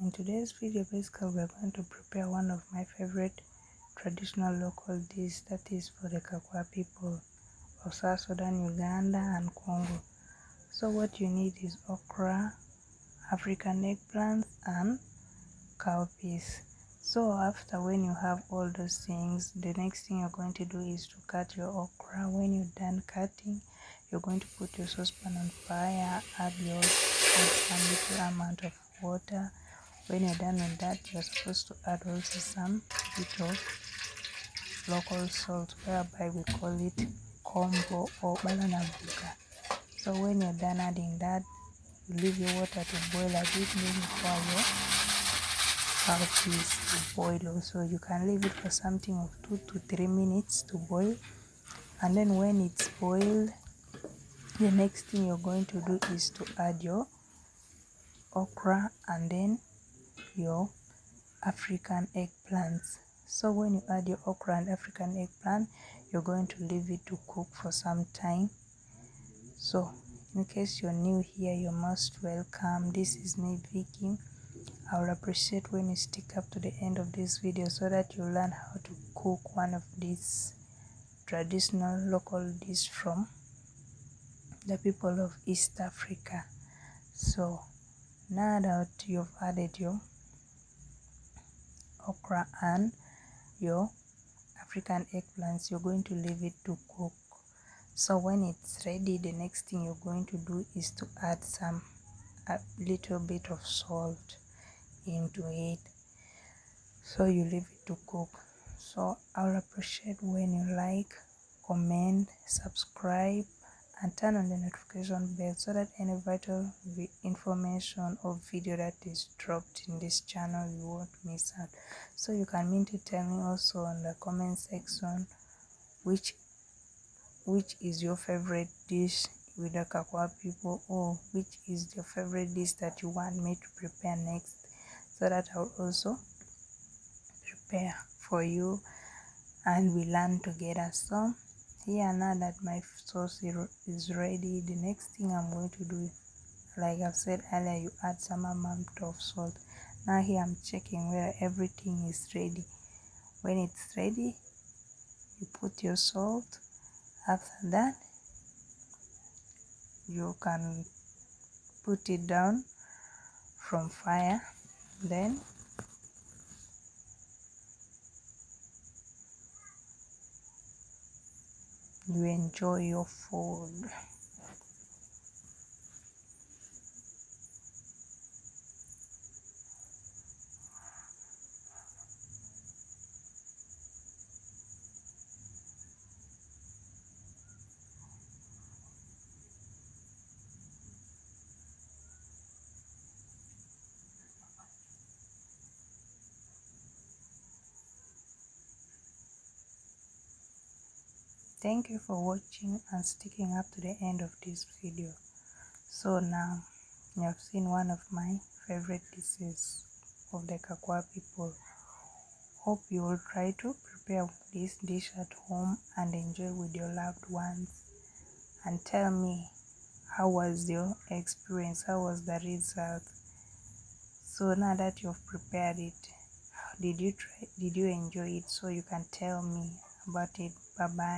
In today's video, basically we're going to prepare one of my favorite traditional local dishes, that is for the Kakwa people of South Sudan, Uganda and Congo. So what you need is okra, African eggplants and cowpeas. So after when you have all those things, the next thing you're going to do is to cut your okra. When you're done cutting, you're going to put your saucepan on fire, add some little amount of water. When you're done with that, you're supposed to add also some bit of local salt, whereby we call it combo or banana buga. So when you're done adding that, you leave your water to boil a bit, maybe for your cowpeas to boil also. You can leave it for something of 2 to 3 minutes to boil. And then when it's boiled, the next thing you're going to do is to add your okra and then your African eggplants. So when you add your okra and African eggplant, you're going to leave it to cook for some time. So in case you're new here, you're most welcome. This is me, Vicky. I would appreciate when you stick up to the end of this video so that you learn how to cook one of these traditional local dishes from the people of East Africa. So now that you've added your okra and your African eggplants, you're going to leave it to cook. So when it's ready, the next thing you're going to do is to add a little bit of salt into it. So you leave it to cook. So I'll appreciate when you like, comment, subscribe and turn on the notification bell so that any vital information or video that is dropped in this channel you won't miss out. So you can mean to tell me also in the comment section which is your favorite dish with the Kakwa people, or which is your favorite dish that you want me to prepare next, so that I'll also prepare for you and we learn together. So here now that my sauce is ready, the next thing I'm going to do, like I've said earlier, you add some amount of salt. Now here I'm checking whether everything is ready. When it's ready, you put your salt. After that, you can put it down from fire, then you enjoy your food. Thank you for watching and sticking up to the end of this video. So now you have seen one of my favorite dishes of the Kakwa people. Hope you will try to prepare this dish at home and enjoy with your loved ones, and tell me how was your experience, how was the result. So now that you've prepared it, did you enjoy it? So you can tell me about it. Bye bye.